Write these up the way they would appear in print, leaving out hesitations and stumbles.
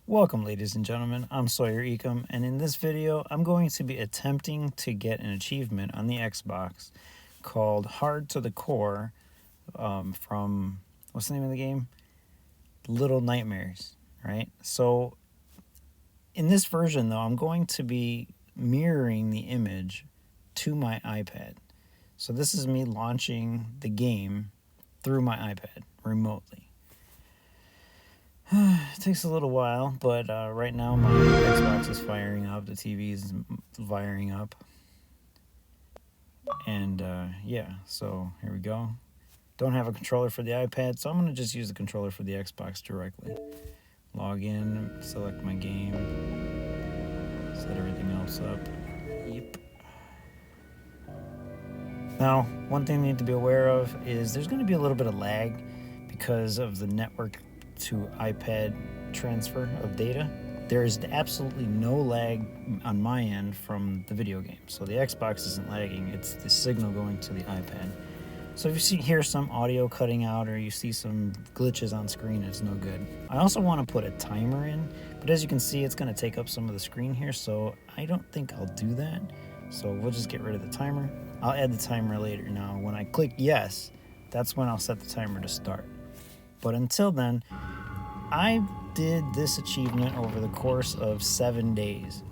Welcome, ladies and gentlemen. I'm Sawyer Ecom, and in this video, I'm going to be attempting to get an achievement on the Xbox called Hard to the Core from, what's the name of the game? Little Nightmares, right? So, in this version, though, I'm going to be mirroring the image to my iPad. So, this is me launching the game through my iPad remotely. It takes a little while, but right now my Xbox is firing up, the TV is firing up, and yeah, so here we go. Don't have a controller for the iPad, so I'm going to just use the controller for the Xbox directly. Log in, select my game, set everything else up. Yep. Now, one thing you need to be aware of is there's going to be a little bit of lag because of the network to iPad transfer of data. There is absolutely no lag on my end from the video game. So the Xbox isn't lagging, it's the signal going to the iPad. So if you hear some audio cutting out or you see some glitches on screen, it's no good. I also want to put a timer in, but as you can see, it's going to take up some of the screen here, so I don't think I'll do that. So we'll just get rid of the timer. I'll add the timer later. Now, when I click yes, that's when I'll set the timer to start. But until then, I did this achievement over the course of 7 days.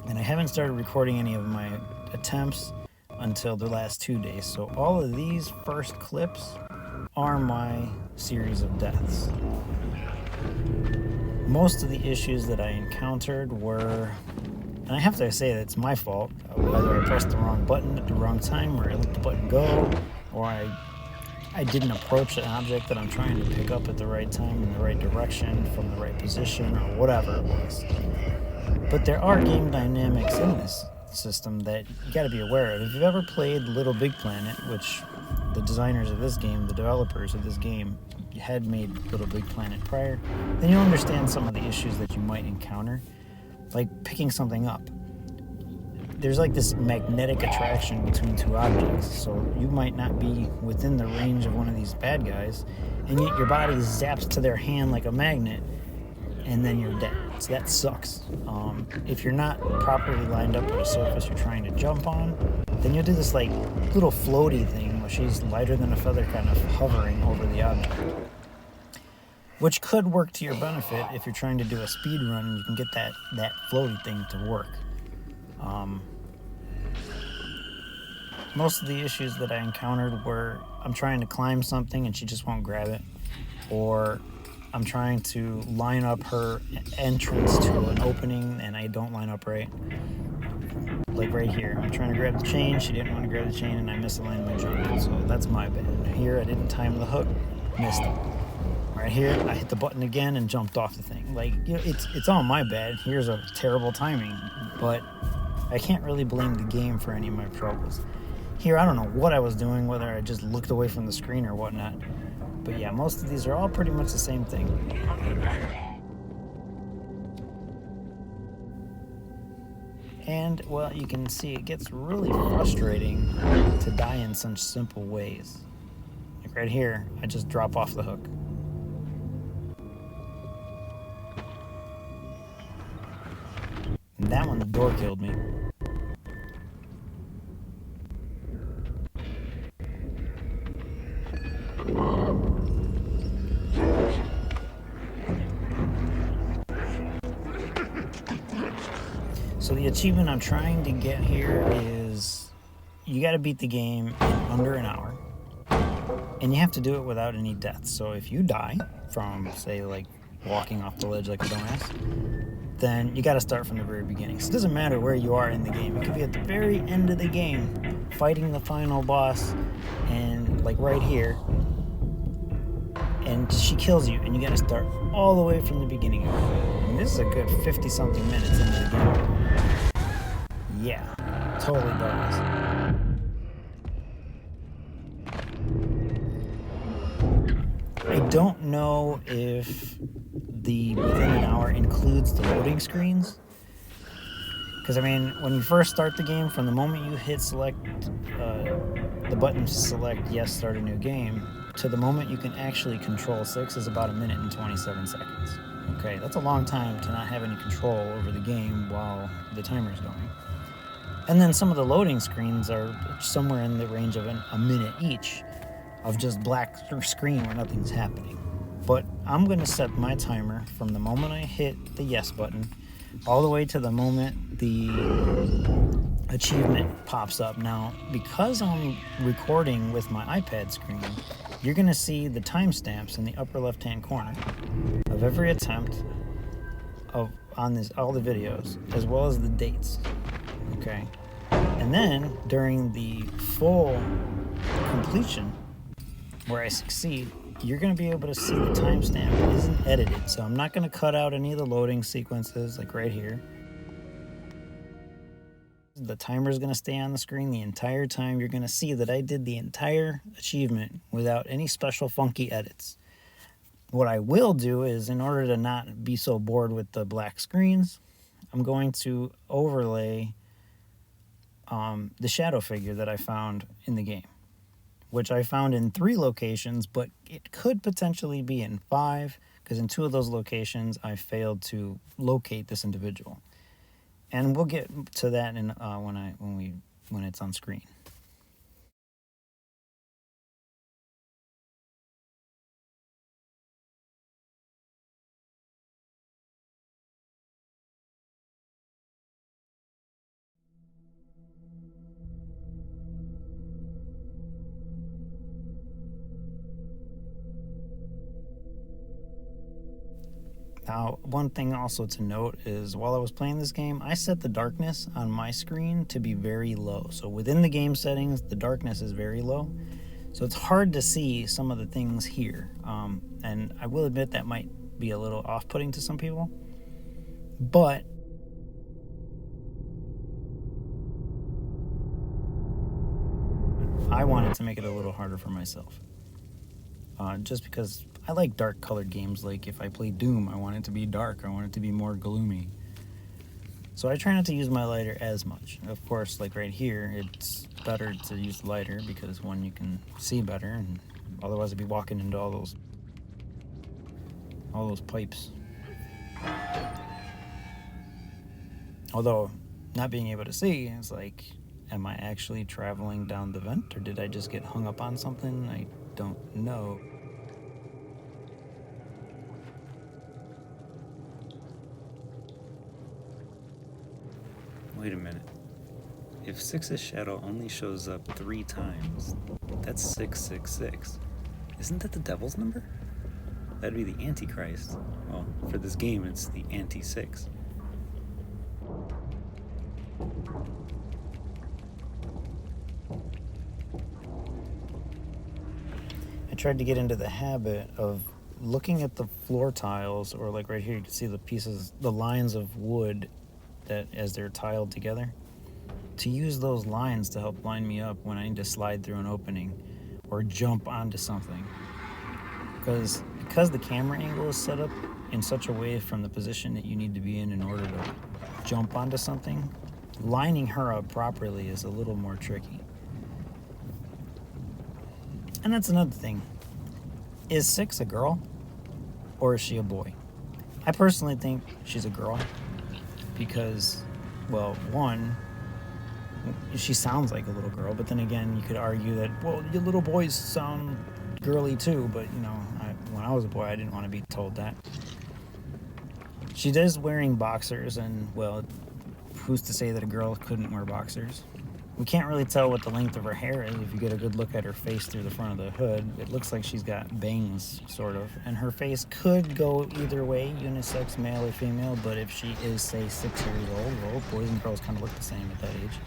And I haven't started recording any of my attempts until the last 2 days. So all of these first clips are my series of deaths. Most of the issues that I encountered were, and I have to say that it's my fault, whether I pressed the wrong button at the wrong time, or I let the button go, or I didn't approach an object that I'm trying to pick up at the right time, in the right direction, from the right position, or whatever it was. But there are game dynamics in this system that you got to be aware of. If you've ever played Little Big Planet, which the designers of this game, the developers of this game, had made Little Big Planet prior, then you'll understand some of the issues that you might encounter, like picking something up. There's like this magnetic attraction between two objects, so you might not be within the range of one of these bad guys, and yet your body zaps to their hand like a magnet, and then you're dead. So that sucks. If you're not properly lined up with a surface you're trying to jump on, then you'll do this like little floaty thing where she's lighter than a feather, kind of hovering over the object, which could work to your benefit if you're trying to do a speed run and you can get that floaty thing to work. Most of the issues that I encountered were I'm trying to climb something and she just won't grab it, or I'm trying to line up her entrance to an opening and I don't line up right. Like right here, I'm trying to grab the chain, she didn't want to grab the chain, and I misaligned my jump, so that's my bad. Here, I didn't time the hook, missed it. Right here, I hit the button again and jumped off the thing. Like, you know, it's all my bad. Here's a terrible timing, but I can't really blame the game for any of my troubles. Here, I don't know what I was doing, whether I just looked away from the screen or whatnot. But yeah, most of these are all pretty much the same thing. And, well, you can see it gets really frustrating to die in such simple ways. Like right here, I just drop off the hook. And that one, the door killed me. So the achievement I'm trying to get here is you got to beat the game in under an hour, and you have to do it without any deaths. So if you die from, say, like walking off the ledge like a dumbass, then you got to start from the very beginning. So it doesn't matter where you are in the game. It could be at the very end of the game, fighting the final boss, and like right here, and she kills you, and you got to start all the way from the beginning of it. And this is a good 50-something minutes into the game. Yeah, totally does. I don't know if the within an hour includes the loading screens. Because, I mean, when you first start the game, from the moment you hit select, the button to select yes, start a new game, to the moment you can actually control 6 is about 1 minute and 27 seconds. Okay, that's a long time to not have any control over the game while the timer's going. And then some of the loading screens are somewhere in the range of a minute each of just black screen where nothing's happening. But I'm going to set my timer from the moment I hit the yes button all the way to the moment the achievement pops up. Now, because I'm recording with my iPad screen, you're going to see the timestamps in the upper left-hand corner of every attempt on all the videos, as well as the dates. Okay, and then during the full completion, where I succeed, you're going to be able to see the timestamp isn't edited. So I'm not going to cut out any of the loading sequences, like right here. The timer is going to stay on the screen the entire time. You're going to see that I did the entire achievement without any special funky edits. What I will do is, in order to not be so bored with the black screens, I'm going to overlay the shadow figure that I found in the game, which I found in 3 locations, but it could potentially be in 5, because in 2 of those locations I failed to locate this individual. And we'll get to that in when it's on screen. Now, one thing also to note is while I was playing this game, I set the darkness on my screen to be very low. So within the game settings, the darkness is very low. So it's hard to see some of the things here. And I will admit that might be a little off-putting to some people. But I wanted to make it a little harder for myself. Just because I like dark colored games. Like if I play Doom, I want it to be dark. I want it to be more gloomy. So I try not to use my lighter as much. Of course, like right here, it's better to use lighter because one, you can see better, and otherwise I'd be walking into all those pipes. Although, not being able to see, it's like, am I actually traveling down the vent, or did I just get hung up on something? I don't know. Wait a minute. If 6's shadow only shows up 3 times, that's 666. Isn't that the devil's number? That'd be the Antichrist. Well, for this game, it's the Anti-6. I tried to get into the habit of looking at the floor tiles, or like right here, you can see the lines of wood that as they're tiled together, to use those lines to help line me up when I need to slide through an opening or jump onto something. Because the camera angle is set up in such a way from the position that you need to be in order to jump onto something, lining her up properly is a little more tricky. And that's another thing. Is 6 a girl, or is she a boy? I personally think she's a girl because, well, one, she sounds like a little girl, but then again, you could argue that, well, your little boys sound girly too, but, you know, when I was a boy, I didn't want to be told that. She is wearing boxers, and, well, who's to say that a girl couldn't wear boxers? We can't really tell what the length of her hair is if you get a good look at her face through the front of the hood. It looks like she's got bangs, sort of, and her face could go either way, unisex, male or female, but if she is, say, 6 years old, well, boys and girls kind of look the same at that age.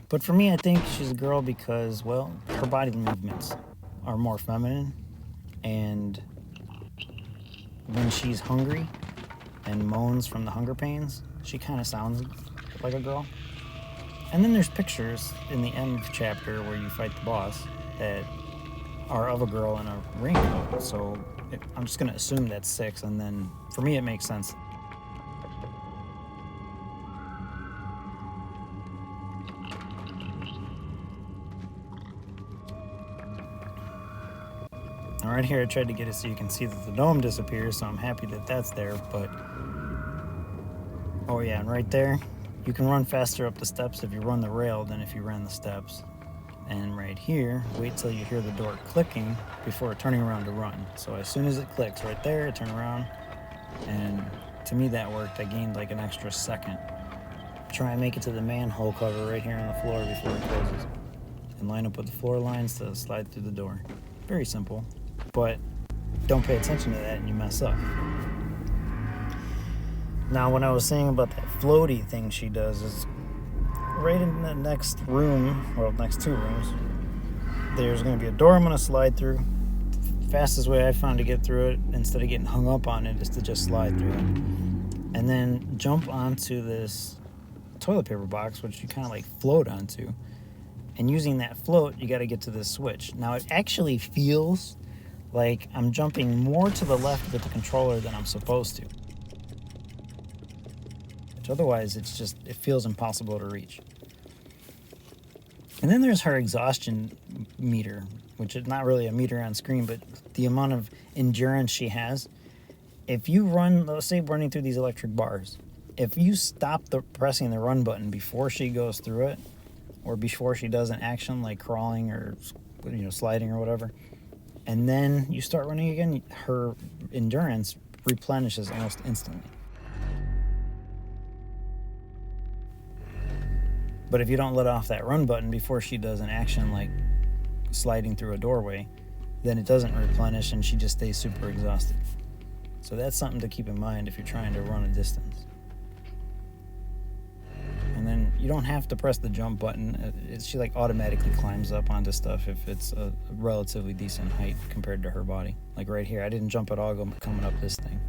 But for me, I think she's a girl because, well, her body movements are more feminine, and when she's hungry and moans from the hunger pains, she kind of sounds like a girl. And then there's pictures in the end chapter where you fight the boss that are of a girl in a raincoat. So I'm just going to assume that's 6, and then for me it makes sense. All right here I tried to get it so you can see that the dome disappears, so I'm happy that that's there, but... Oh yeah, and right there, you can run faster up the steps if you run the rail than if you ran the steps. And right here, wait till you hear the door clicking before turning around to run. So as soon as it clicks right there, turn around, and to me that worked. I gained like an extra second. Try and make it to the manhole cover right here on the floor before it closes. And line up with the floor lines to slide through the door. Very simple, but don't pay attention to that and you mess up. Now, when I was saying about that floaty thing she does, is right in the next room, well, next two rooms, there's going to be a door I'm going to slide through. The fastest way I found to get through it, instead of getting hung up on it, is to just slide through it. And then jump onto this toilet paper box, which you kind of like float onto. And using that float, you got to get to this switch. Now, it actually feels like I'm jumping more to the left with the controller than I'm supposed to. Otherwise, it feels impossible to reach. And then there's her exhaustion meter, which is not really a meter on screen, but the amount of endurance she has. If you run, let's say running through these electric bars, if you stop pressing the run button before she goes through it, or before she does an action like crawling or sliding or whatever, and then you start running again, her endurance replenishes almost instantly. But if you don't let off that run button before she does an action like sliding through a doorway, then it doesn't replenish and she just stays super exhausted. So that's something to keep in mind if you're trying to run a distance. And then you don't have to press the jump button. She like automatically climbs up onto stuff if it's a relatively decent height compared to her body. Like right here, I didn't jump at all coming up this thing.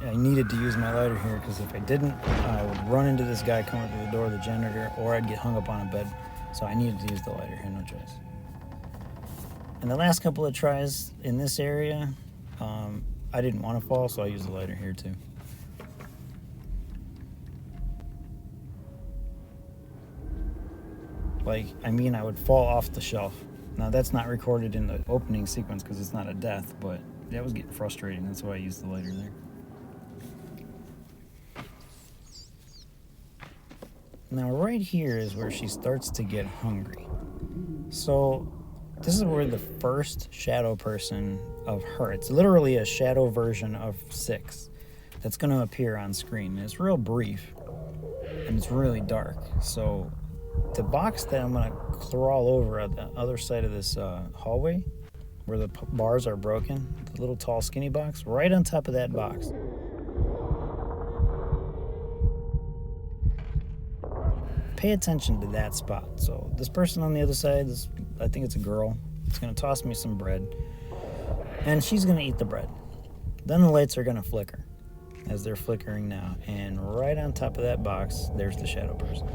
I needed to use my lighter here because if I didn't, I would run into this guy coming through the door of the janitor, or I'd get hung up on a bed. So I needed to use the lighter here, no choice. And the last couple of tries in this area, I didn't want to fall, so I used the lighter here too. I would fall off the shelf. Now that's not recorded in the opening sequence because it's not a death, but that was getting frustrating. That's why I used the lighter there. Now right here is where she starts to get hungry. So this is where the first shadow person of her, it's literally a shadow version of 6 that's going to appear on screen. It's real brief and it's really dark. So the box that I'm going to crawl over at the other side of this hallway where the bars are broken, the little tall skinny box, right on top of that box. Pay attention to that spot. So this person on the other side, I think it's a girl, is going to toss me some bread, and she's going to eat the bread. Then the lights are going to flicker, as they're flickering now, and right on top of that box, there's the shadow person.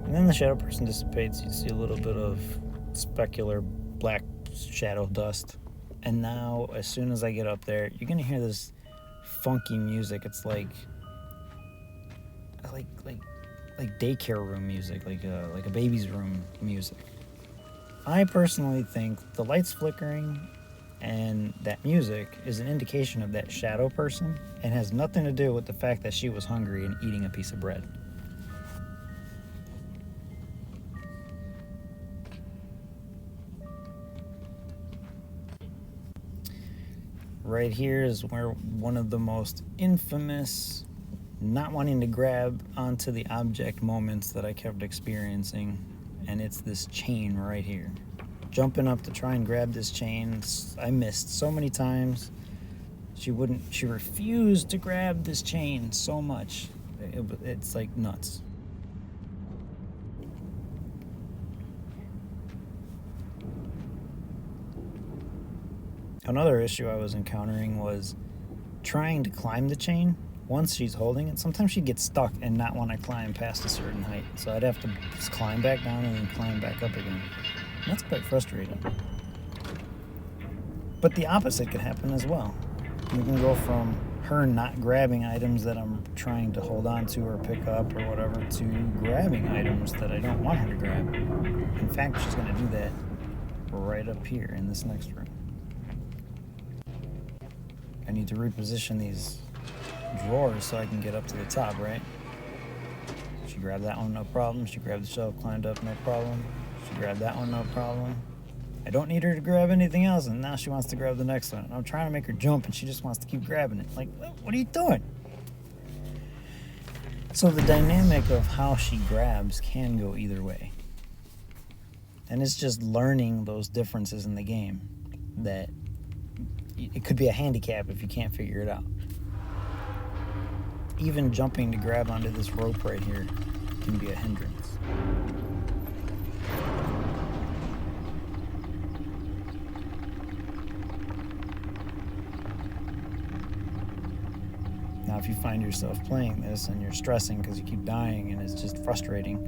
And then the shadow person dissipates. You see a little bit of specular black shadow dust. And now, as soon as I get up there, you're going to hear this funky music. It's like daycare room music, like a baby's room music. I personally think the lights flickering and that music is an indication of that shadow person and has nothing to do with the fact that she was hungry and eating a piece of bread. Right here is where one of the most infamous not wanting to grab onto the object moments that I kept experiencing, and it's this chain right here. Jumping up to try and grab this chain, I missed so many times. She refused to grab this chain so much. It's like nuts. Another issue I was encountering was trying to climb the chain. Once she's holding it, sometimes she'd get stuck and not want to climb past a certain height. So I'd have to just climb back down and then climb back up again. And that's quite frustrating. But the opposite could happen as well. You can go from her not grabbing items that I'm trying to hold on to or pick up or whatever to grabbing items that I don't want her to grab. In fact, she's going to do that right up here in this next room. I need to reposition these drawers so I can get up to the top, right? She grabbed that one, no problem. She grabbed the shelf, climbed up, no problem. She grabbed that one, no problem. I don't need her to grab anything else, and now she wants to grab the next one. I'm trying to make her jump, and she just wants to keep grabbing it. Like, what are you doing? So the dynamic of how she grabs can go either way. And it's just learning those differences in the game that it could be a handicap if you can't figure it out. Even jumping to grab onto this rope right here can be a hindrance. Now, if you find yourself playing this and you're stressing because you keep dying and it's just frustrating,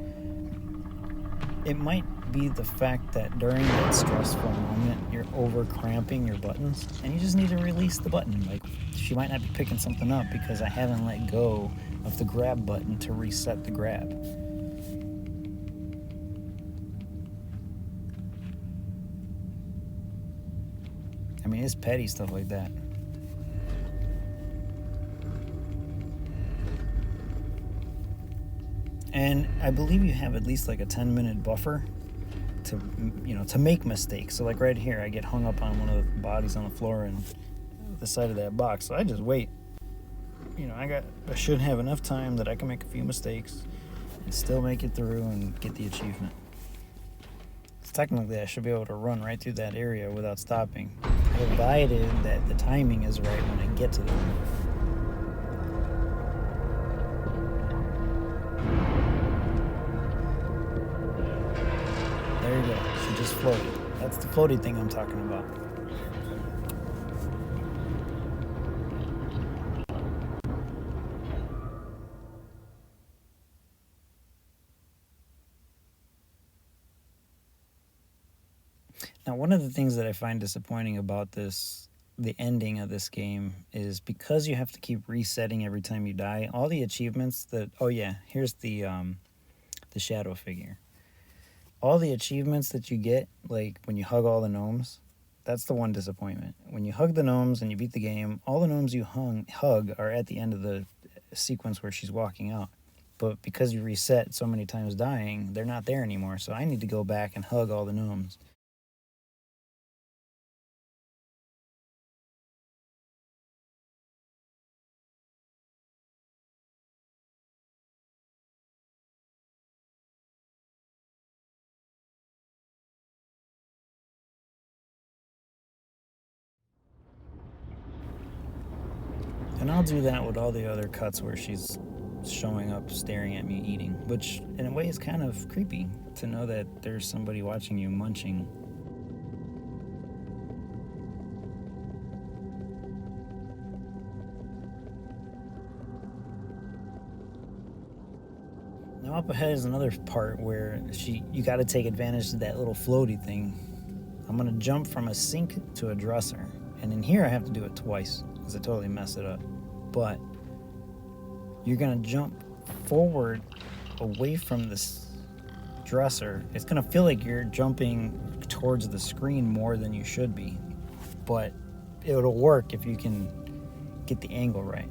it might be the fact that during that stressful moment, you're over cramping your buttons and you just need to release the button. Like, she might not be picking something up because I haven't let go of the grab button to reset the grab. I mean, it's petty stuff like that. And I believe you have at least like a 10-minute buffer to make mistakes. So like right here, I get hung up on one of the bodies on the floor and the side of that box. So I just wait. I should have enough time that I can make a few mistakes and still make it through and get the achievement. So technically, I should be able to run right through that area without stopping, provided that the timing is right when I get to them. There you go. She just floated. That's the floaty thing I'm talking about. Now, one of the things that I find disappointing about the ending of this game, is because you have to keep resetting every time you die, all the achievements here's the shadow figure. All the achievements that you get, like when you hug all the gnomes, that's the one disappointment. When you hug the gnomes and you beat the game, all the gnomes you hug are at the end of the sequence where she's walking out. But because you reset so many times dying, they're not there anymore. So I need to go back and hug all the gnomes. And I'll do that with all the other cuts where she's showing up staring at me eating, which in a way is kind of creepy to know that there's somebody watching you munching. Now up ahead is another part where you got to take advantage of that little floaty thing. I'm going to jump from a sink to a dresser, and in here I have to do it twice because I totally messed it up. But you're going to jump forward away from this dresser. It's going to feel like you're jumping towards the screen more than you should be, but it'll work if you can get the angle right.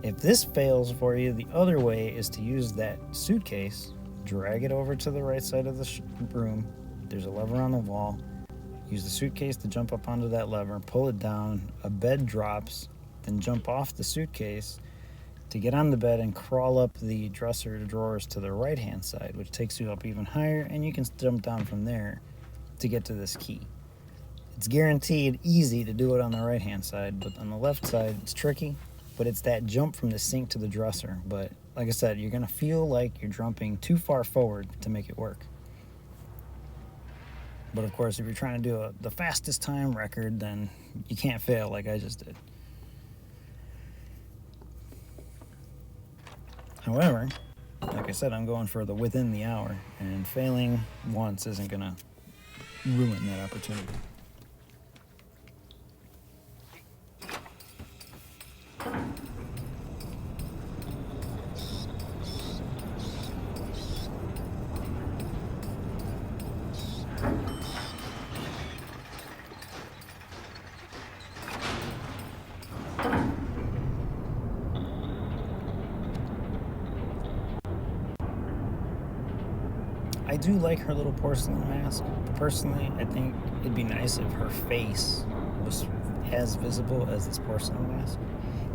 If this fails for you, the other way is to use that suitcase, drag it over to the right side of the room. There's a lever on the wall. Use the suitcase to jump up onto that lever, pull it down, a bed drops, then jump off the suitcase to get on the bed and crawl up the dresser drawers to the right-hand side, which takes you up even higher, and you can jump down from there to get to this key. It's guaranteed easy to do it on the right-hand side, but on the left side, it's tricky, but it's that jump from the sink to the dresser. But like I said, you're going to feel like you're jumping too far forward to make it work. But of course, if you're trying to do the fastest time record, then you can't fail like I just did. However, like I said, I'm going for the within the hour, and failing once isn't going to ruin that opportunity. I do like her little porcelain mask. Personally, I think it'd be nice if her face was as visible as this porcelain mask.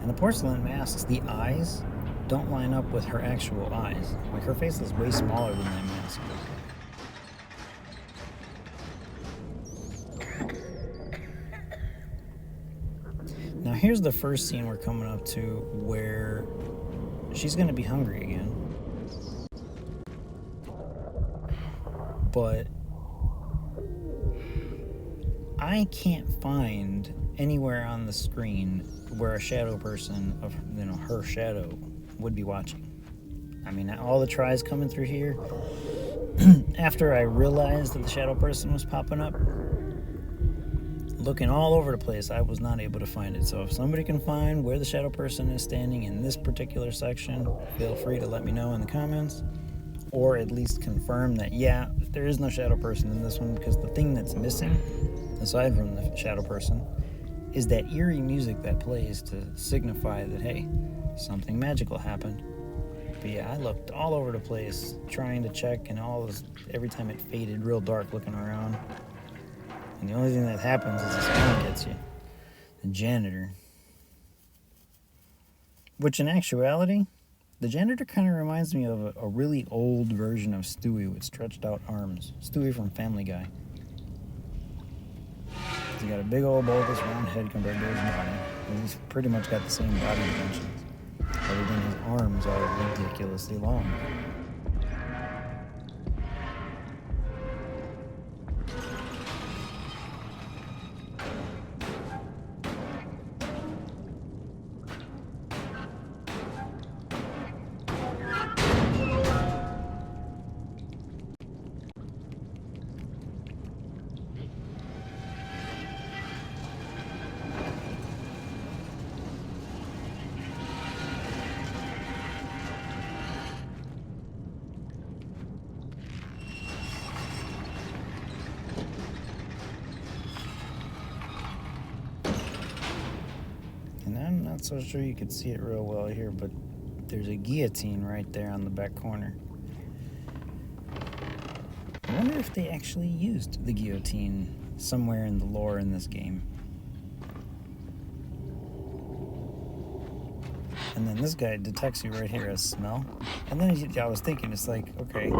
And the porcelain masks, the eyes don't line up with her actual eyes. Like, her face is way smaller than that mask. Now here's the first scene we're coming up to where she's going to be hungry again. But I can't find anywhere on the screen where a shadow person of, her shadow would be watching. I mean, all the tries coming through here, after I realized that the shadow person was popping up, looking all over the place, I was not able to find it. So if somebody can find where the shadow person is standing in this particular section, feel free to let me know in the comments, or at least confirm that, yeah, there is no shadow person in this one, because the thing that's missing, aside from the shadow person, is that eerie music that plays to signify that, hey, something magical happened. But yeah, I looked all over the place trying to check, and every time it faded real dark looking around. And the only thing that happens is this guy gets you. The janitor. Which in actuality, the janitor kind of reminds me of a really old version of Stewie with stretched out arms. Stewie from Family Guy. He's got a big old bulbous round head compared to his body. And he's pretty much got the same body dimensions, other than his arms are ridiculously long. And I'm not so sure you can see it real well here, but there's a guillotine right there on the back corner. I wonder if they actually used the guillotine somewhere in the lore in this game. And then this guy detects you right here as smell. And then I was thinking, it's like, okay,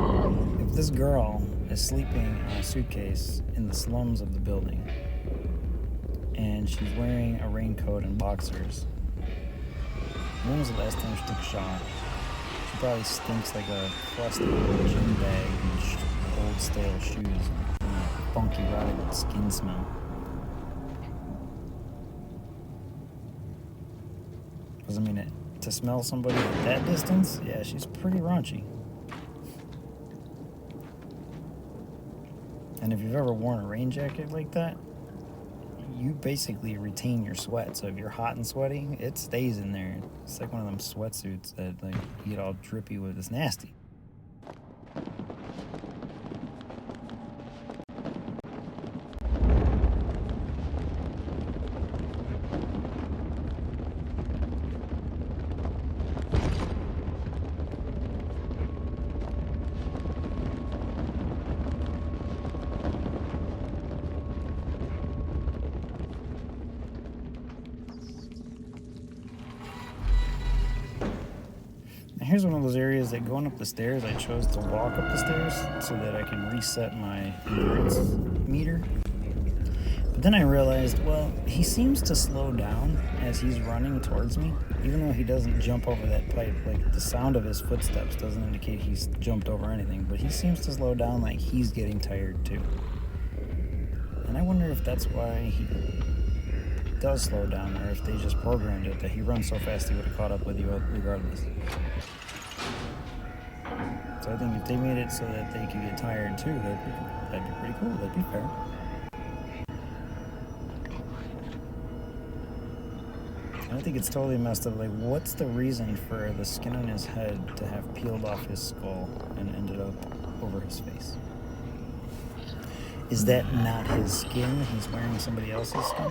if this girl is sleeping on a suitcase in the slums of the building, and she's wearing a raincoat and boxers, when was the last time she took a shower? She probably stinks like a crusty gym bag and old stale shoes and a funky rotted skin smell. Because I mean, to smell somebody at that distance, yeah, she's pretty raunchy. And if you've ever worn a rain jacket like that, you basically retain your sweat. So if you're hot and sweaty, it stays in there. It's like one of them sweatsuits that like you get all drippy with. It's nasty. Here's one of those areas that going up the stairs, I chose to walk up the stairs so that I can reset my endurance meter. But then I realized, well, he seems to slow down as he's running towards me, even though he doesn't jump over that pipe. Like, the sound of his footsteps doesn't indicate he's jumped over anything, but he seems to slow down like he's getting tired too. And I wonder if that's why he does slow down, or if they just programmed it that he runs so fast he would have caught up with you regardless. So I think if they made it so that they could get tired too, that'd be pretty cool. That'd be fair. I think it's totally messed up. Like, what's the reason for the skin on his head to have peeled off his skull and ended up over his face? Is that not his skin? He's wearing somebody else's skin?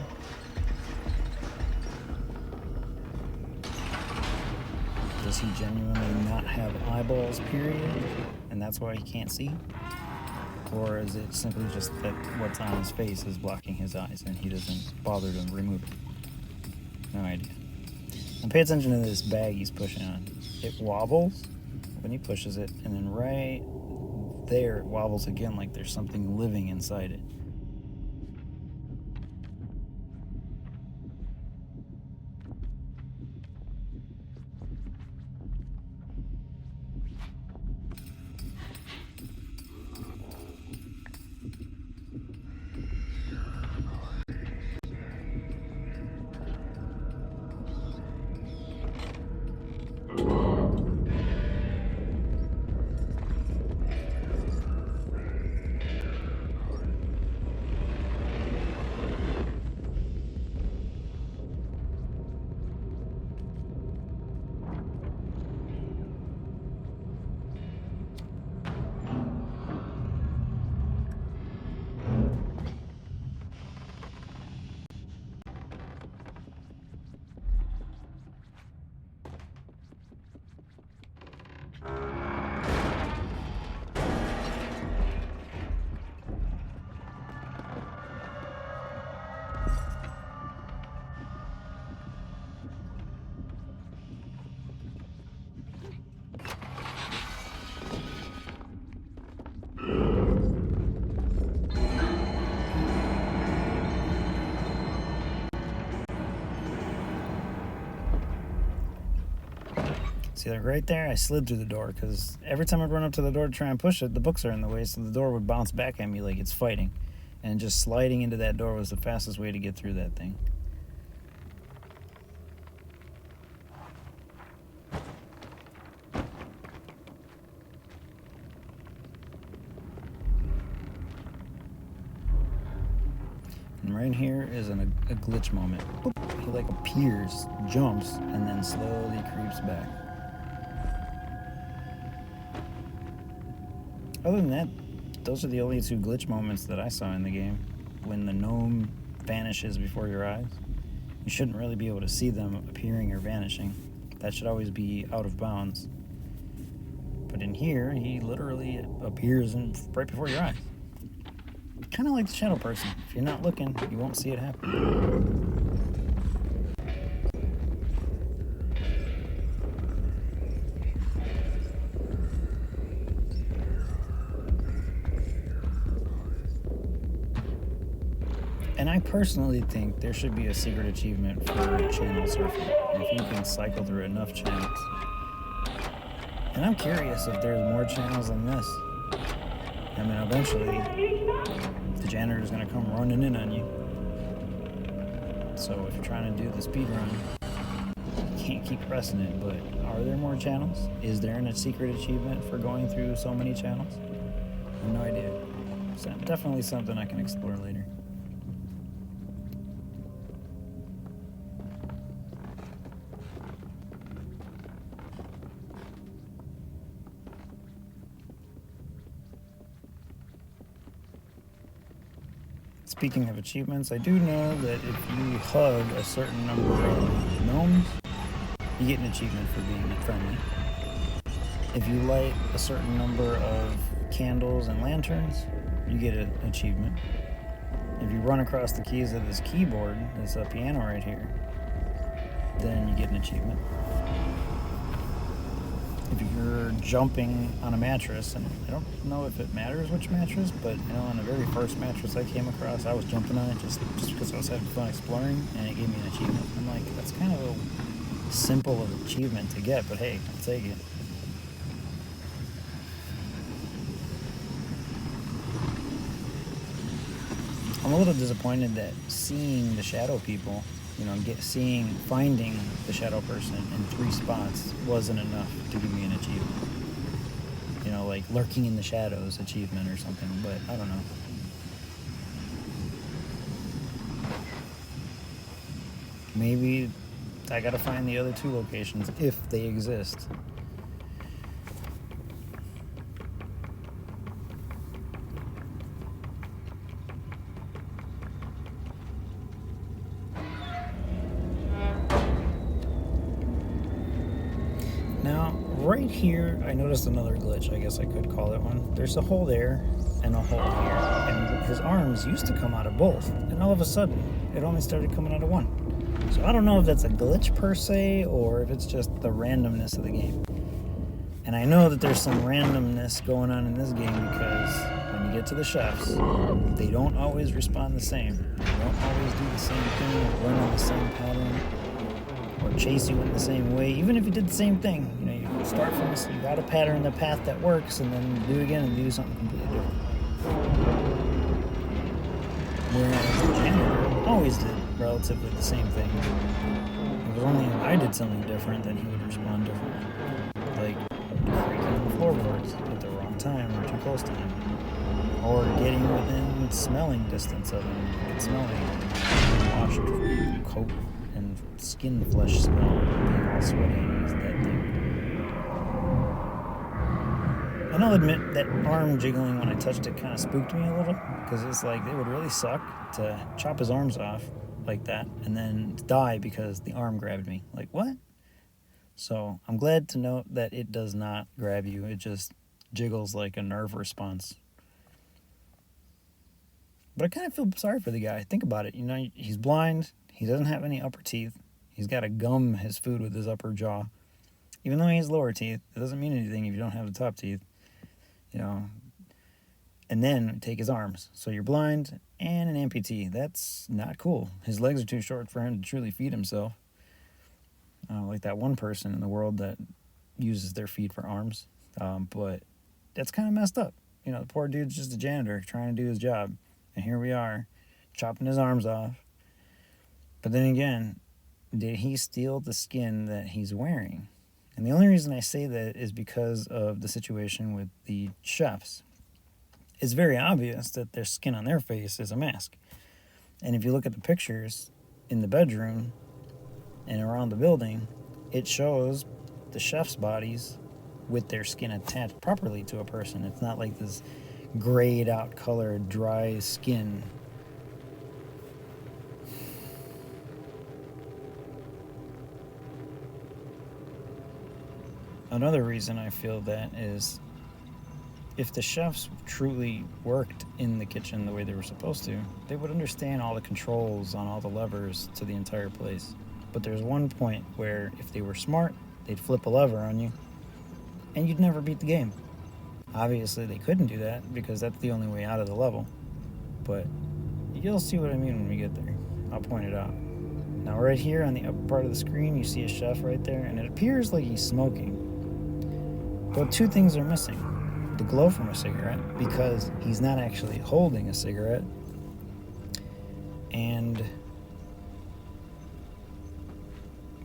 does he genuinely not have eyeballs, period, and that's why he can't see? Or is it simply just that what's on his face is blocking his eyes and he doesn't bother to remove it? No idea. And pay attention to this bag he's pushing on. It wobbles when he pushes it, and then right there it wobbles again like there's something living inside it. See, like right there, I slid through the door because every time I'd run up to the door to try and push it, the books are in the way, so the door would bounce back at me like it's fighting. And just sliding into that door was the fastest way to get through that thing. And right here is a glitch moment. Boop. He like appears, jumps, and then slowly creeps back. Other than that, those are the only two glitch moments that I saw in the game. When the gnome vanishes before your eyes, you shouldn't really be able to see them appearing or vanishing. That should always be out of bounds. But in here, he literally appears right before your eyes. Kind of like the shadow person. If you're not looking, you won't see it happen. And I personally think there should be a secret achievement for channel surfing. If you can cycle through enough channels. And I'm curious if there's more channels than this. I mean, eventually, the janitor's going to come running in on you. So if you're trying to do the speed run, you can't keep pressing it. But are there more channels? Is there a secret achievement for going through so many channels? I have no idea. So definitely something I can explore later. Speaking of achievements, I do know that if you hug a certain number of gnomes, you get an achievement for being friendly. If you light a certain number of candles and lanterns, you get an achievement. If you run across the keys of this keyboard, this piano right here, then you get an achievement. If you're jumping on a mattress, and I don't know if it matters which mattress, but you know, on the very first mattress I came across, I was jumping on it just because I was having fun exploring, and it gave me an achievement. I'm like, that's kind of a simple of achievement to get, but hey, I'll take it. I'm a little disappointed that seeing the shadow people, you know, finding the shadow person in 3 spots wasn't enough to give me an achievement. You know, like lurking in the shadows achievement or something, but I don't know. Maybe I gotta find the other 2 locations if they exist. right here, I noticed another glitch, I guess I could call it one. There's a hole there and a hole here, and his arms used to come out of both, and all of a sudden, it only started coming out of one. So I don't know if that's a glitch per se, or if it's just the randomness of the game. And I know that there's some randomness going on in this game because when you get to the chefs, they don't always respond the same. They don't always do the same thing, or run in the same pattern, or chase you in the same way. Even if you did the same thing, you know, you start from this, you got a pattern, the path that works, and then do it again and do something completely different. Whereas the janitor always did relatively the same thing. It was only if I did something different that he would respond differently. Like breaking the floorboards at the wrong time or too close to him. Or getting within smelling distance of him. You could smell the washed coat and skin flesh smell being all sweaty and he's that thing. And I'll admit that arm jiggling when I touched it kind of spooked me a little, because it's like it would really suck to chop his arms off like that and then die because the arm grabbed me. Like, what? So I'm glad to note that it does not grab you. It just jiggles like a nerve response. But I kind of feel sorry for the guy. Think about it. You know, he's blind. He doesn't have any upper teeth. He's got to gum his food with his upper jaw. Even though he has lower teeth, it doesn't mean anything if you don't have the top teeth. You know, and then take his arms. So you're blind and an amputee. That's not cool. His legs are too short for him to truly feed himself. Like that one person in the world that uses their feet for arms. But that's kind of messed up. You know, the poor dude's just a janitor trying to do his job. And here we are, chopping his arms off. But then again, did he steal the skin that he's wearing? And the only reason I say that is because of the situation with the chefs. It's very obvious that their skin on their face is a mask. And if you look at the pictures in the bedroom and around the building, it shows the chef's bodies with their skin attached properly to a person. It's not like this grayed out colored, dry skin. Another reason I feel that is if the chefs truly worked in the kitchen the way they were supposed to, they would understand all the controls on all the levers to the entire place. But there's one point where if they were smart, they'd flip a lever on you and you'd never beat the game. Obviously, they couldn't do that because that's the only way out of the level. But you'll see what I mean when we get there. I'll point it out. Now, right here on the upper part of the screen, you see a chef right there, and it appears like he's smoking. But two things are missing. The glow from a cigarette, because he's not actually holding a cigarette. And,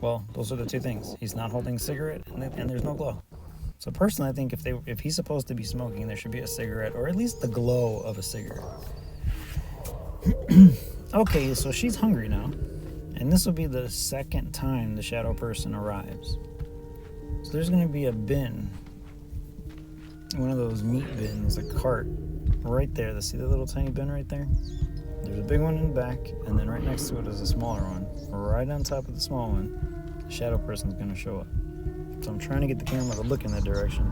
well, those are the two things. He's not holding a cigarette, and there's no glow. So personally, I think if he's supposed to be smoking, there should be a cigarette, or at least the glow of a cigarette. Okay, so she's hungry now, and this will be the second time the shadow person arrives. So there's going to be a bin, one of those meat bins, a cart, right there. See the little tiny bin right there? There's a big one in the back, and then right next to it is a smaller one. Right on top of the small one, the shadow person's going to show up. So I'm trying to get the camera to look in that direction.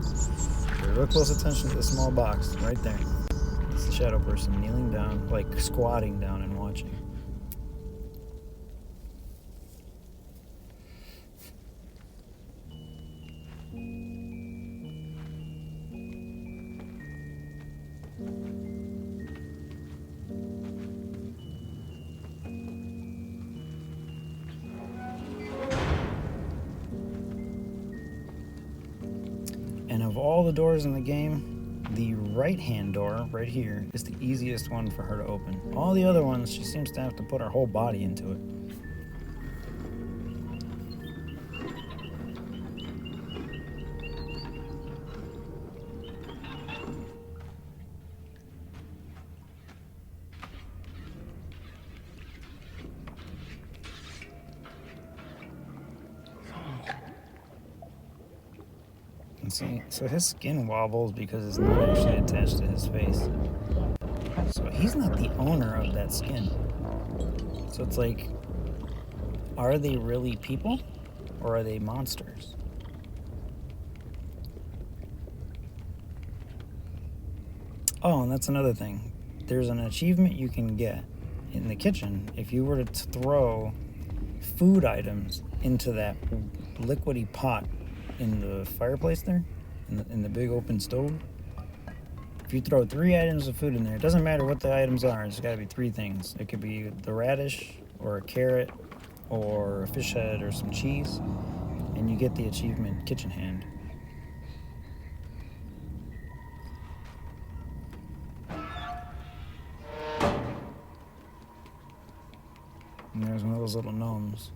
Pay real close attention to the small box right there. It's the shadow person kneeling down, like squatting down and watching. And of all the doors in the game, the right-hand door, right here, is the easiest one for her to open. All the other ones, she seems to have to put her whole body into it. See, so his skin wobbles because it's not actually attached to his face. So he's not the owner of that skin. So it's like, are they really people or are they monsters? Oh, and that's another thing. There's an achievement you can get in the kitchen if you were to throw food items into that liquidy pot in the fireplace there, in the big open stove. If you throw 3 items of food in there, it doesn't matter what the items are, it's got to be 3 things. It could be the radish, or a carrot, or a fish head, or some cheese, and you get the achievement kitchen hand. And there's one of those little gnomes.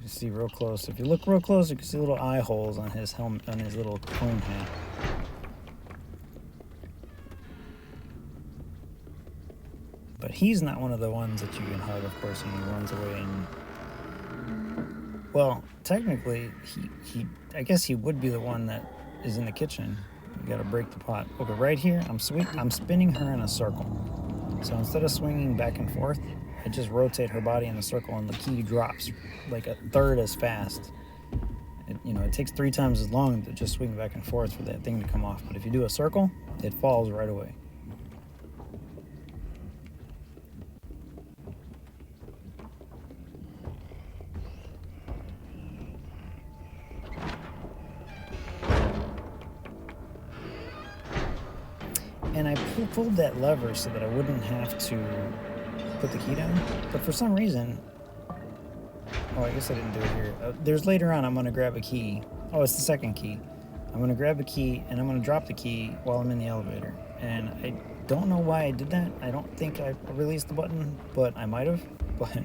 You see real close. If you look real close, you can see little eye holes on his helmet, on his little cone hat. But he's not one of the ones that you can hug, of course, and he runs away and... Well, technically, he I guess he would be the one that is in the kitchen. You gotta break the pot. Okay, right here, I'm spinning her in a circle. So instead of swinging back and forth, I just rotate her body in a circle and the key drops like a third as fast. It takes 3 times as long to just swing back and forth for that thing to come off. But if you do a circle, it falls right away. And I pulled that lever so that I wouldn't have to put the key down. But for some reason... Oh, I guess I didn't do it here. There's later on, I'm going to grab a key. Oh, it's the second key. I'm going to grab a key, and I'm going to drop the key while I'm in the elevator. And I don't know why I did that. I don't think I released the button, but I might have. But,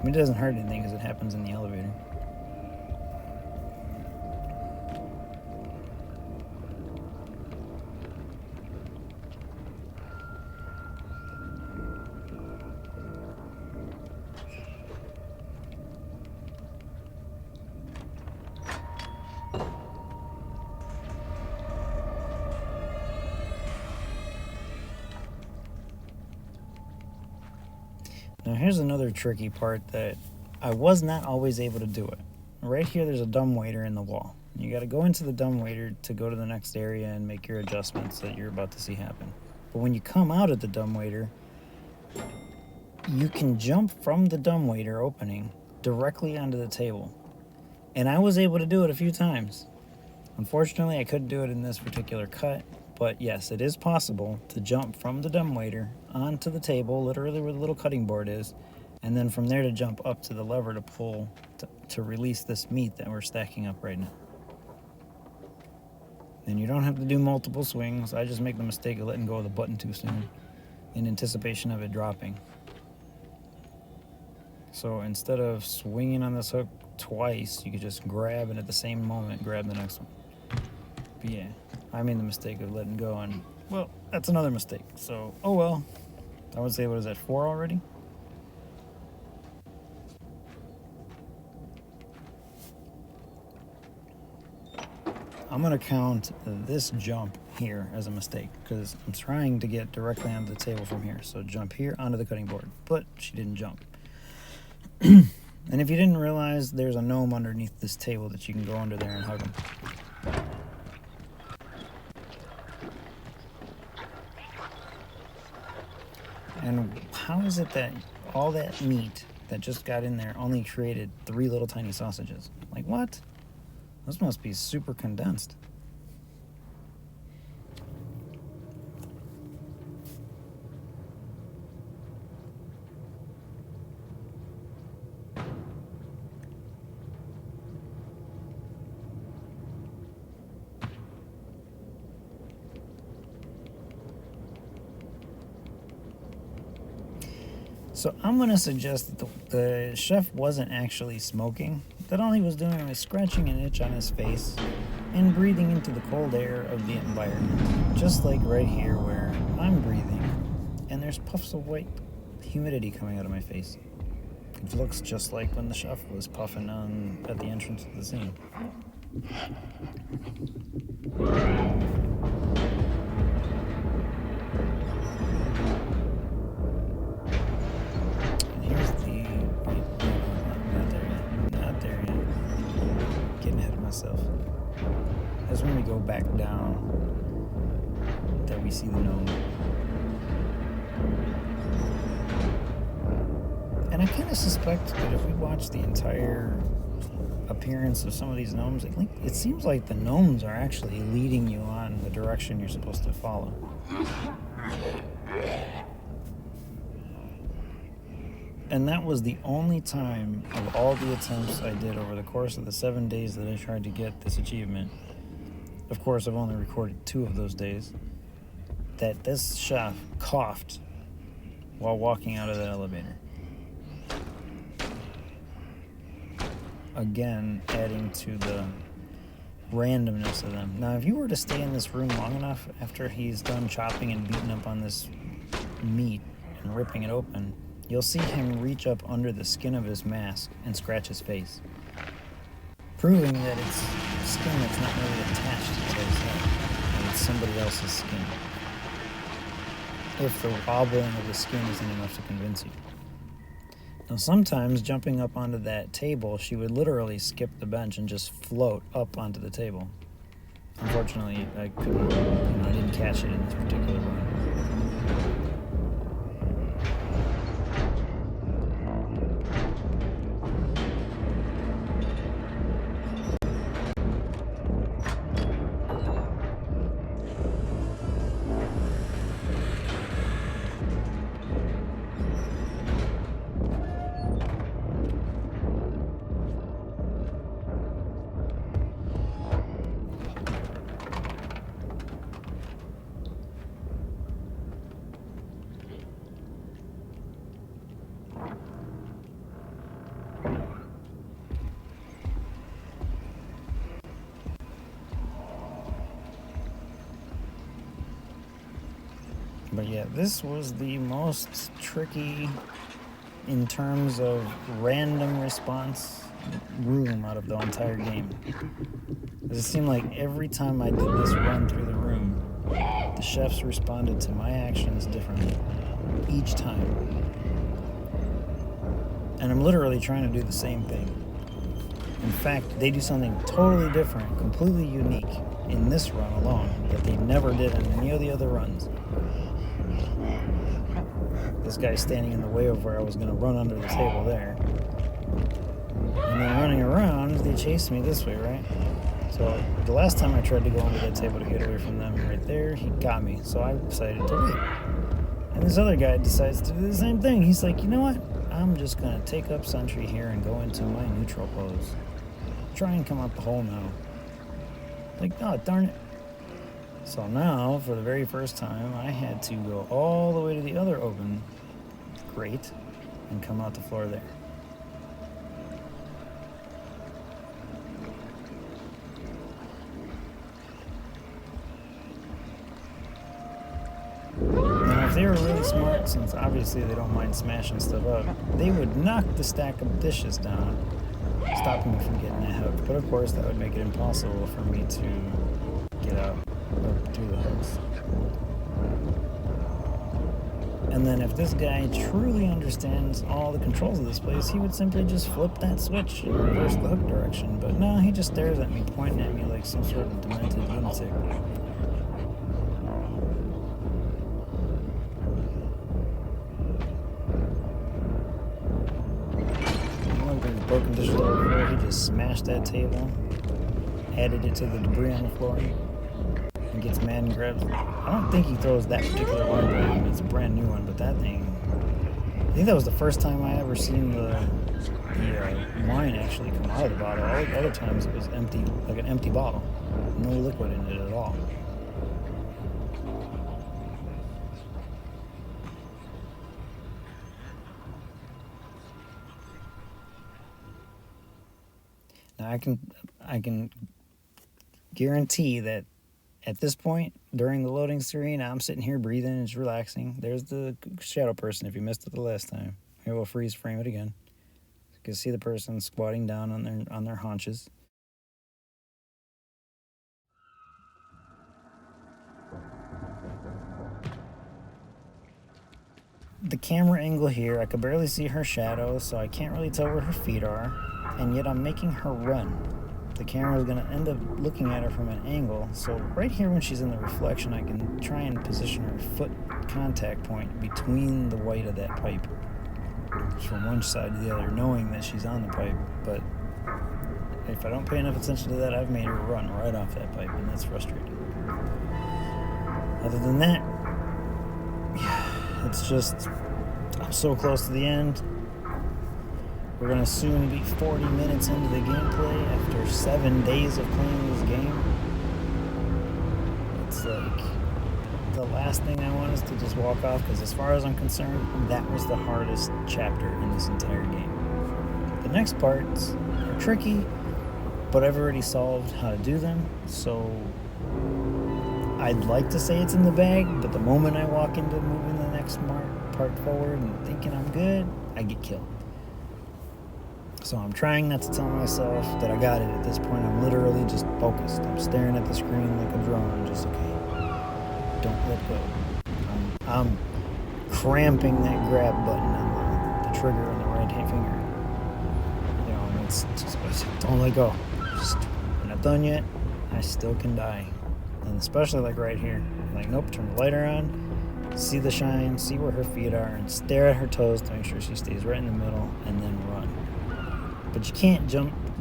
it doesn't hurt anything because it happens in the elevator. Now here's another tricky part that I was not always able to do it. Right here there's a dumbwaiter in the wall. You got to go into the dumbwaiter to go to the next area and make your adjustments that you're about to see happen. But when you come out of the dumbwaiter, you can jump from the dumbwaiter opening directly onto the table. And I was able to do it a few times. Unfortunately, I couldn't do it in this particular cut. But yes, it is possible to jump from the dumbwaiter onto the table, literally where the little cutting board is, and then from there to jump up to the lever to pull to release this meat that we're stacking up right now. And you don't have to do multiple swings. I just make the mistake of letting go of the button too soon in anticipation of it dropping. So instead of swinging on this hook twice, you could just grab and at the same moment grab the next one. But yeah, I made the mistake of letting go, and well, that's another mistake. So, oh well. I would say, what is that, 4 already? I'm gonna count this jump here as a mistake because I'm trying to get directly onto the table from here. So jump here onto the cutting board, but she didn't jump. And if you didn't realize, there's a gnome underneath this table that you can go under there and hug him. And how is it that all that meat that just got in there only created 3 little tiny sausages? Like, what? Those must be super condensed. So I'm going to suggest that the chef wasn't actually smoking, that all he was doing was scratching an itch on his face and breathing into the cold air of the environment, just like right here where I'm breathing, and there's puffs of white humidity coming out of my face. It looks just like when the chef was puffing on at the entrance of the scene. Myself. That's when we go back down that we see the gnome. And I kind of suspect that if we watch the entire appearance of some of these gnomes, it seems like the gnomes are actually leading you on the direction you're supposed to follow. And that was the only time of all the attempts I did over the course of the 7 days that I tried to get this achievement. Of course, I've only recorded 2 of those days, that this chef coughed while walking out of the elevator. Again, adding to the randomness of them. Now, if you were to stay in this room long enough after he's done chopping and beating up on this meat and ripping it open, you'll see him reach up under the skin of his mask and scratch his face, proving that it's skin that's not really attached to his head, and it's somebody else's skin. If the wobbling of the skin isn't enough to convince you. Now, sometimes jumping up onto that table, she would literally skip the bench and just float up onto the table. Unfortunately, I didn't catch it in this particular one. But yeah, this was the most tricky in terms of random response room out of the entire game. It seemed like every time I did this run through the room, the chefs responded to my actions differently each time. And I'm literally trying to do the same thing. In fact, they do something totally different, completely unique in this run alone that they never did on any of the other runs. This guy's standing in the way of where I was going to run under the table there. And then running around, they chased me this way, right? So the last time I tried to go under that table to get away from them right there, he got me. So I decided to wait. And this other guy decides to do the same thing. He's like, you know what? I'm just going to take up sentry here and go into my neutral pose. Try and come out the hole now. Like, oh, darn it. So now, for the very first time, I had to go all the way to the other open grate and come out the floor there. Now, if they were really smart, since obviously they don't mind smashing stuff up, they would knock the stack of dishes down, stopping me from getting that hook. But of course, that would make it impossible for me to get out through the hooks. And then if this guy truly understands all the controls of this place, he would simply just flip that switch and reverse the hook direction. But no, he just stares at me, pointing at me like some sort of demented lunatic. Look, there's broken dishes all over there. He just smashed that table, added it to the debris on the floor, and gets mad and grabs it. I don't think he throws that particular one, but it's a brand new one, but that thing, I think that was the first time I ever seen the wine actually come out of the bottle. All the other times it was empty, like an empty bottle. No liquid in it at all. Now I can guarantee that at this point, during the loading screen, I'm sitting here breathing and just relaxing. There's the shadow person if you missed it the last time. Here, we'll freeze frame it again. You can see the person squatting down on their haunches. The camera angle here, I could barely see her shadow, so I can't really tell where her feet are, and yet I'm making her run. the camera is going to end up looking at her from an angle. So right here when she's in the reflection, I can try and position her foot contact point between the white of that pipe from one side to the other, knowing that she's on the pipe. But if I don't pay enough attention to that, I've made her run right off that pipe, and that's frustrating. Other than that, it's just, I'm so close to the end. We're going to soon be 40 minutes into the gameplay after 7 days of playing this game. It's like, the last thing I want is to just walk off, because as far as I'm concerned, that was the hardest chapter in this entire game. The next parts are tricky, but I've already solved how to do them, so I'd like to say it's in the bag, but the moment I walk into moving the next part forward and thinking I'm good, I get killed. So I'm trying not to tell myself that I got it at this point. I'm literally just focused. I'm staring at the screen like a drone, just okay, don't let go. I'm cramping that grab button on the trigger on the right hand finger. You know, it's just, don't let go. I'm not done yet. I still can die. And especially like right here. Like, nope, turn the lighter on, see the shine, see where her feet are, and stare at her toes to make sure she stays right in the middle, and then run. But you can't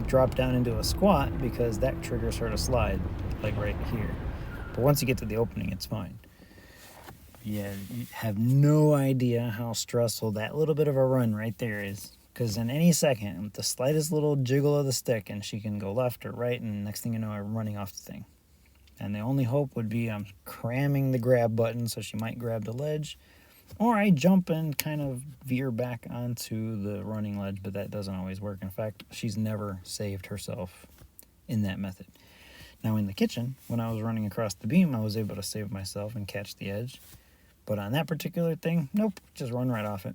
drop down into a squat, because that triggers her to slide, like right here. But once you get to the opening, it's fine. Yeah, you have no idea how stressful that little bit of a run right there is. Because in any second, with the slightest little jiggle of the stick, and she can go left or right, and next thing you know, I'm running off the thing. And the only hope would be I'm cramming the grab button so she might grab the ledge, or I jump and kind of veer back onto the running ledge, but that doesn't always work. In fact, she's never saved herself in that method. Now in the kitchen, when I was running across the beam, I was able to save myself and catch the edge. But on that particular thing, nope, just run right off it.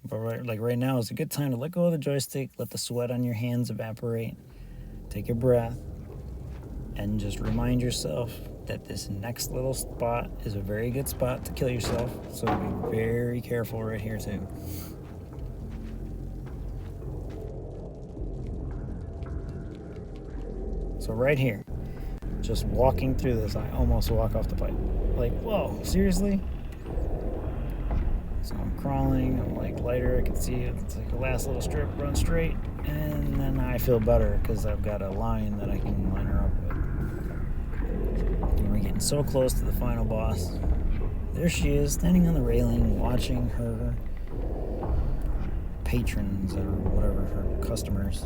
But right now is a good time to let go of the joystick, let the sweat on your hands evaporate, take a breath, and just remind yourself that this next little spot is a very good spot to kill yourself. So be very careful right here too. So right here, just walking through this, I almost walk off the pipe. Like, whoa, seriously? So I'm crawling, I'm like lighter, I can see it. It's like the last little strip, run straight, and then I feel better because I've got a line that I can line her up with. And we're getting so close to the final boss. There she is, standing on the railing, watching her patrons or whatever, her customers.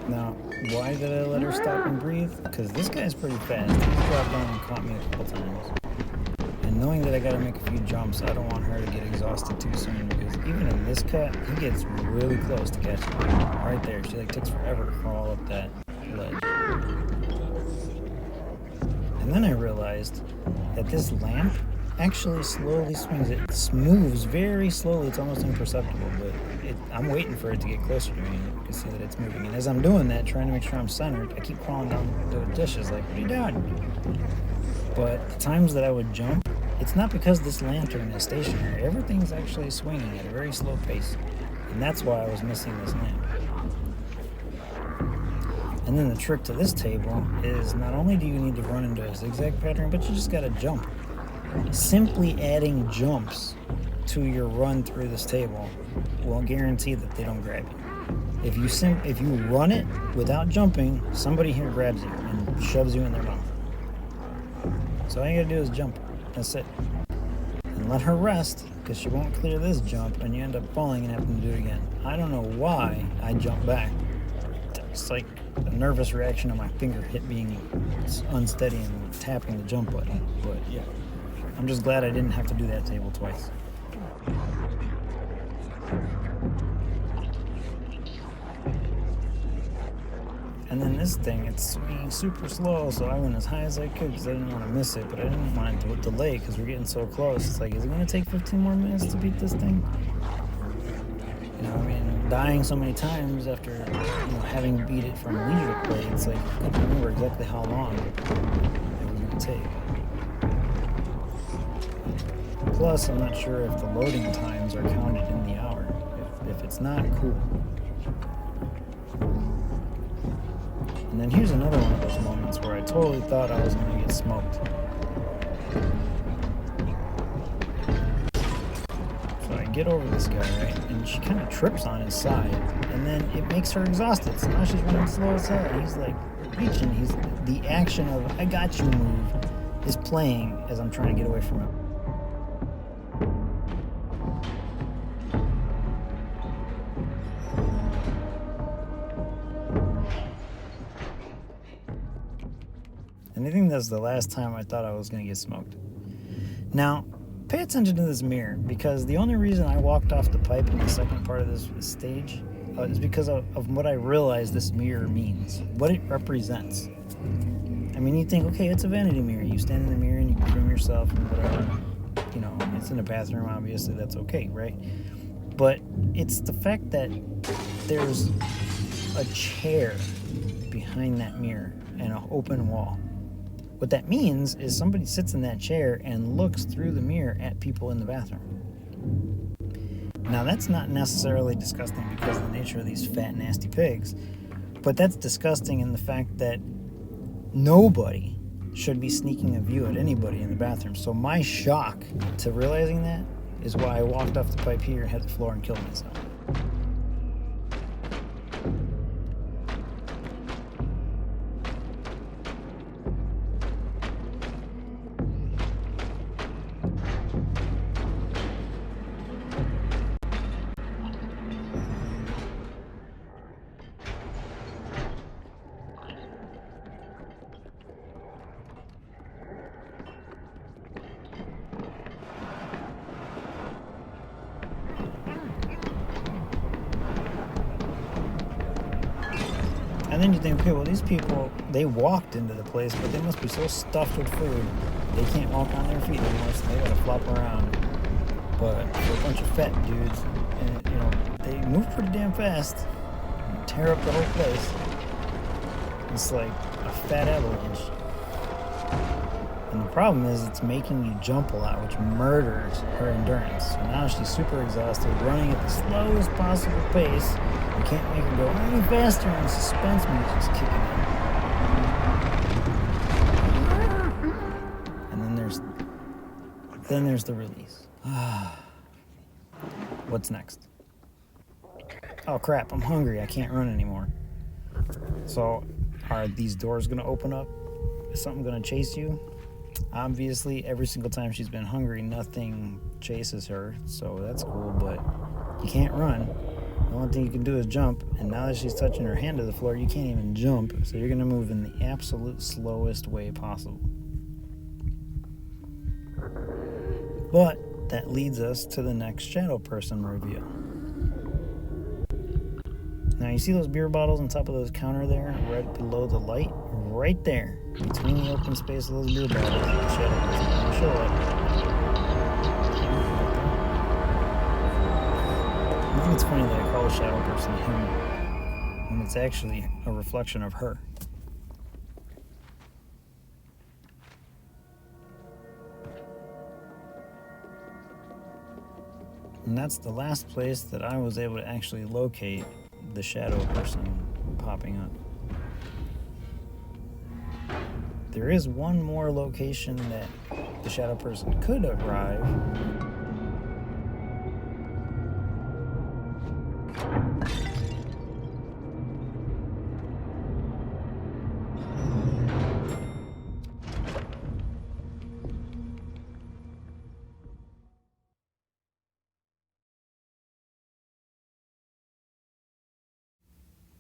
Now, why did I let her stop and breathe? Because this guy's pretty fast. He's dropped down and caught me a couple times. And knowing that I gotta make a few jumps, I don't want her to get exhausted too soon, because even in this cut, he gets really close to catching me. Right there, she like takes forever to crawl up that ledge. And then I realized that this lamp actually slowly swings. It moves very slowly. It's almost imperceptible, but I'm waiting for it to get closer to me, and you can see that it's moving. And as I'm doing that, trying to make sure I'm centered, I keep crawling down the dishes like, what are you doing? But the times that I would jump, it's not because this lantern is stationary. Everything's actually swinging at a very slow pace. And that's why I was missing this lamp. And then the trick to this table is not only do you need to run into a zigzag pattern, but you just got to jump. Simply adding jumps to your run through this table will guarantee that they don't grab you. If you run it without jumping, somebody here grabs you and shoves you in their mouth. So all you gotta do is jump. That's it. And let her rest, because she won't clear this jump, and you end up falling and having to do it again. I don't know why I jumped back. It's like a nervous reaction of my finger being unsteady and tapping the jump button. But yeah, I'm just glad I didn't have to do that table twice. And then this thing, it's swinging super slow, so I went as high as I could because I didn't want to miss it, but I didn't want it to delay because we're getting so close. It's like, is it going to take 15 more minutes to beat this thing? You know, I mean, dying so many times after, having beat it from leisure play, it's like, I couldn't remember exactly how long it was going to take. Plus, I'm not sure if the loading times are counted in the hour. If it's not, cool. And then here's another one of those moments where I totally thought I was going to get smoked. So I get over this guy, right? And she kind of trips on his side. And then it makes her exhausted. So now she's running slow as hell. And he's like reaching. The action of I got you move is playing as I'm trying to get away from him. And I think that's the last time I thought I was going to get smoked. Now, pay attention to this mirror, because the only reason I walked off the pipe in the second part of this stage is because of what I realized this mirror means, what it represents. I mean, you think, okay, it's a vanity mirror. You stand in the mirror and you can groom yourself and whatever. It's in a bathroom, obviously, that's okay, right? But it's the fact that there's a chair behind that mirror and an open wall. What that means is somebody sits in that chair and looks through the mirror at people in the bathroom. Now, that's not necessarily disgusting because of the nature of these fat, nasty pigs, but that's disgusting in the fact that nobody should be sneaking a view at anybody in the bathroom. So my shock to realizing that is why I walked off the pipe here and hit the floor and killed myself. And then you think, okay, well, these people, they walked into the place, but they must be so stuffed with food, they can't walk on their feet anymore, so they gotta flop around. But for a bunch of fat dudes, and they move pretty damn fast and tear up the whole place. It's like a fat avalanche. And the problem is it's making you jump a lot, which murders her endurance. So now she's super exhausted, running at the slowest possible pace. You can't make her go any faster, and the suspense music's kicking in. And then there's the release. What's next? Oh crap, I'm hungry. I can't run anymore. So, are these doors gonna open up? Is something gonna chase you? Obviously, every single time she's been hungry, nothing chases her, so that's cool, but you can't run. The only thing you can do is jump, and now that she's touching her hand to the floor, you can't even jump, so you're going to move in the absolute slowest way possible. But that leads us to the next shadow person reveal. Now, you see those beer bottles on top of those counter there, right below the light? Right there, between the open space of those beer bottles, the shadow person is going to show up. I think it's funny that I call the shadow person him, when it's actually a reflection of her. And that's the last place that I was able to actually locate the shadow person popping up. There is one more location that the shadow person could arrive.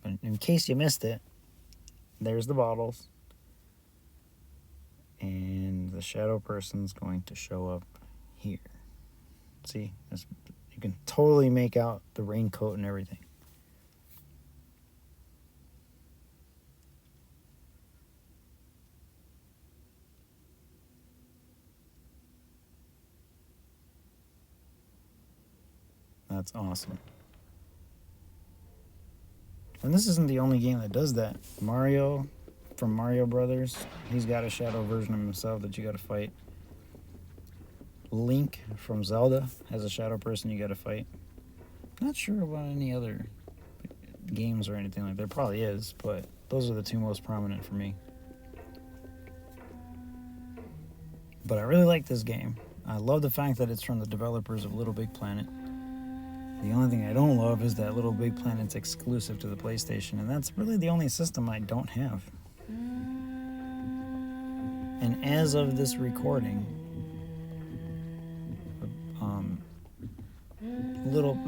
But in case you missed it, there's the bottles. And the shadow person's going to show up here. See? You can totally make out the raincoat and everything. That's awesome. And this isn't the only game that does that. Mario from Mario Brothers, he's got a shadow version of himself that you gotta fight. Link from Zelda has a shadow person you gotta fight. Not sure about any other games or anything like that. There probably is, but those are the two most prominent for me. But I really like this game. I love the fact that it's from the developers of Little Big Planet. The only thing I don't love is that Little Big Planet's exclusive to the PlayStation, and that's really the only system I don't have. And as of this recording,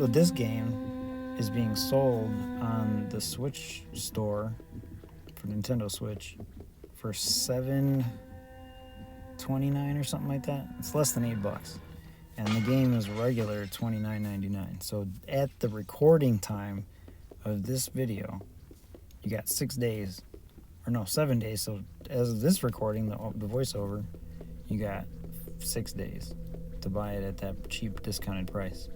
this game is being sold on the Switch store for Nintendo Switch for $7.29 or something like that. It's less than $8. And the game is regular $29.99. So at the recording time of this video, you got 7 days. So as of this recording, the voiceover, you got 6 days to buy it at that cheap discounted price.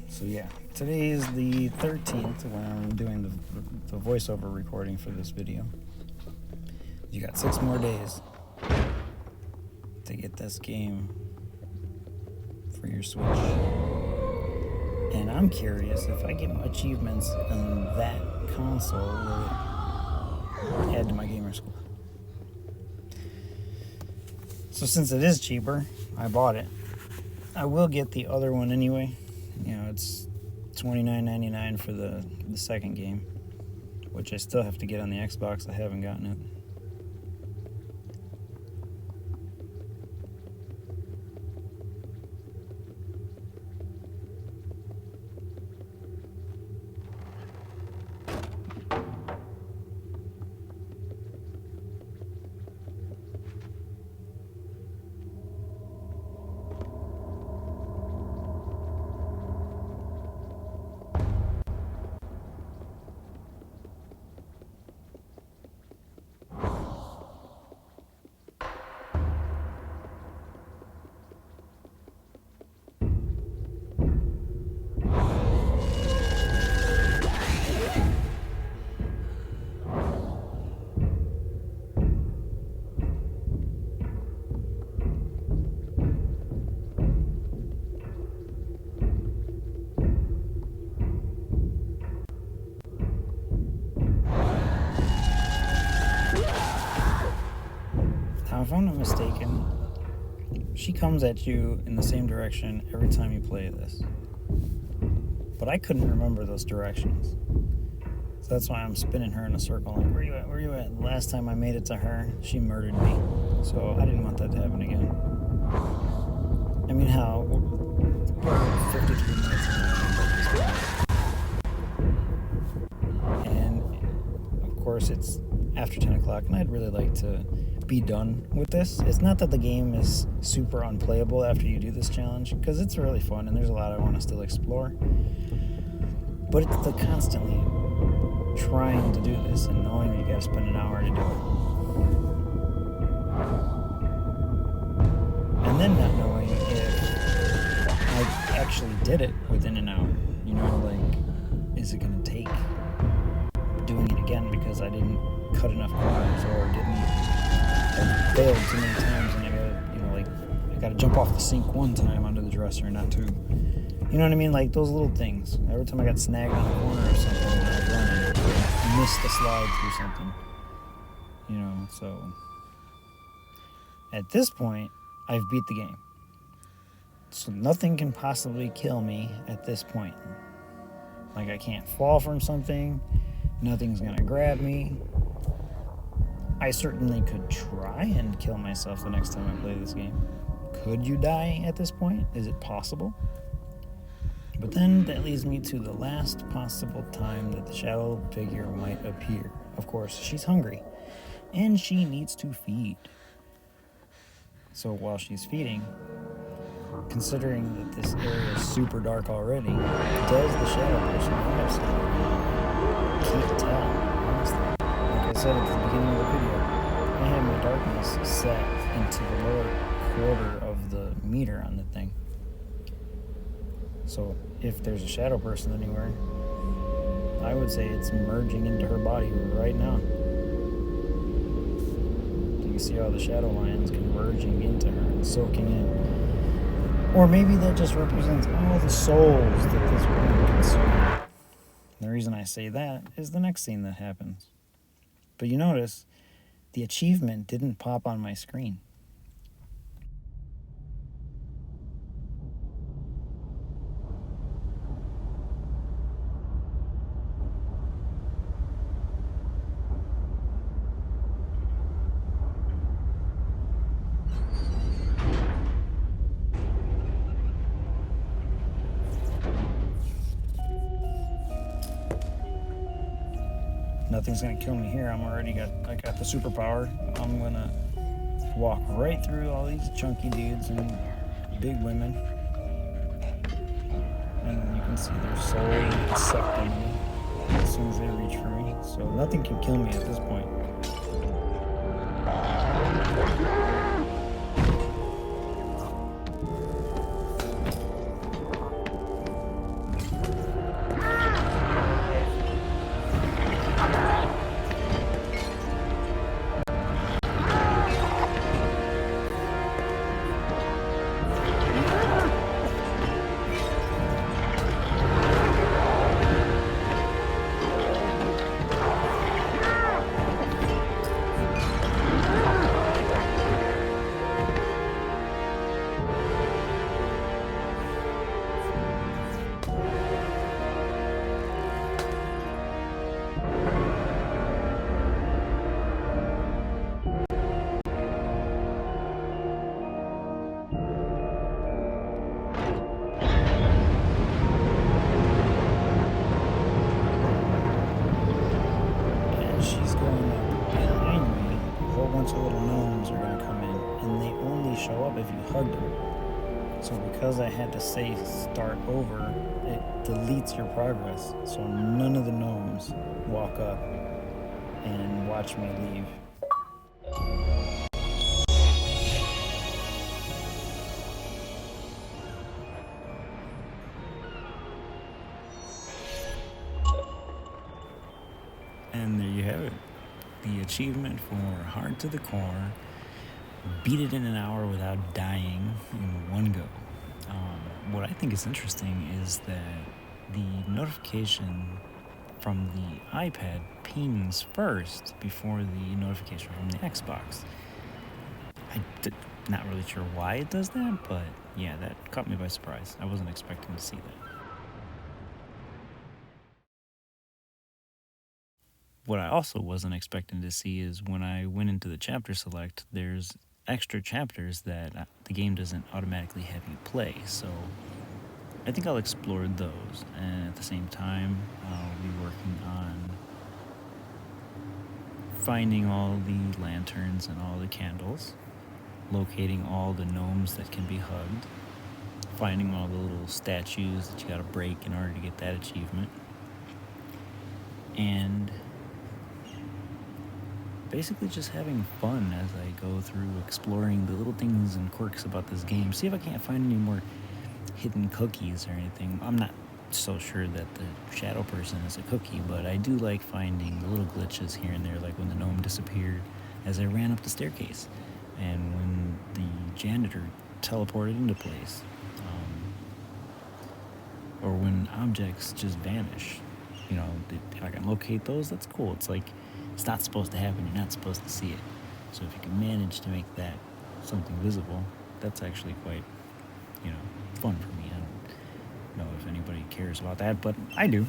So yeah, today is the 13th when I'm doing the voiceover recording for this video. You got 6 more days to get this game for your Switch. And I'm curious if I get achievements on that console, will it add to my gamer score? So since it is cheaper, I bought it. I will get the other one anyway. You know, it's $29.99 for the second game, which I still have to get on the Xbox. I haven't gotten it. Now, if I'm not mistaken, she comes at you in the same direction every time you play this. But I couldn't remember those directions. So that's why I'm spinning her in a circle, like, where you at, where you at? Last time I made it to her, she murdered me. So I didn't want that to happen again. I mean, how? We're 53 minutes into and of course it's after 10 o'clock, and I'd really like to be done with this. It's not that the game is super unplayable after you do this challenge, because it's really fun and there's a lot I want to still explore. But it's the constantly trying to do this and knowing that you gotta spend an hour to do it. And then not knowing if I actually did it within an hour. You know, like, is it gonna take doing it again because I didn't cut enough corners, or I failed too many times and I gotta, you know, like, I gotta jump off the sink one time onto the dresser, not two. You know what I mean? Like, those little things. Every time I got snagged on a corner or something when I was running, I missed the slide through something. You know, so at this point, I've beat the game. So nothing can possibly kill me at this point. Like, I can't fall from something. Nothing's gonna grab me. I certainly could try and kill myself the next time I play this game. Could you die at this point? Is it possible? But then that leads me to the last possible time that the shadow figure might appear. Of course, she's hungry, and she needs to feed. So while she's feeding, considering that this area is super dark already, does the shadow person have something? Can't tell, honestly. Like I said at the beginning of the video, I have my darkness set into the lower quarter of the meter on the thing. So if there's a shadow person anywhere, I would say it's merging into her body right now. You can see all the shadow lines converging into her and soaking in. Or maybe that just represents all the souls that this woman consumed. The reason I say that is the next scene that happens. But you notice, the achievement didn't pop on my screen. Nothing's gonna kill me here. I got the superpower. I'm gonna walk right through all these chunky dudes and big women. And you can see their soul gets sucked into me as soon as they reach for me. So nothing can kill me at this point. She's going up behind me. A whole bunch of little gnomes are going to come in, and they only show up if you hug them. So because I had to say start over, it deletes your progress. So none of the gnomes walk up and watch me leave. And there you have it. The achievement for Hard to the Core. Beat it in an hour without dying in one go. What I think is interesting is that the notification from the iPad pings first before the notification from the Xbox. Not really sure why it does that, but yeah, that caught me by surprise. I wasn't expecting to see that. What I also wasn't expecting to see is when I went into the chapter select, there's extra chapters that the game doesn't automatically have you play. So I think I'll explore those. And at the same time, I'll be working on finding all the lanterns and all the candles, locating all the gnomes that can be hugged, finding all the little statues that you gotta break in order to get that achievement, and basically just having fun as I go through exploring the little things and quirks about this game. See if I can't find any more hidden cookies or anything. I'm not so sure that the shadow person is a cookie, but I do like finding the little glitches here and there, like when the gnome disappeared as I ran up the staircase, and when the janitor teleported into place, or when objects just vanish. You know, if I can locate those, that's cool. It's like, it's not supposed to happen, you're not supposed to see it. So if you can manage to make that something visible, that's actually quite, fun for me. I don't know if anybody cares about that, but I do.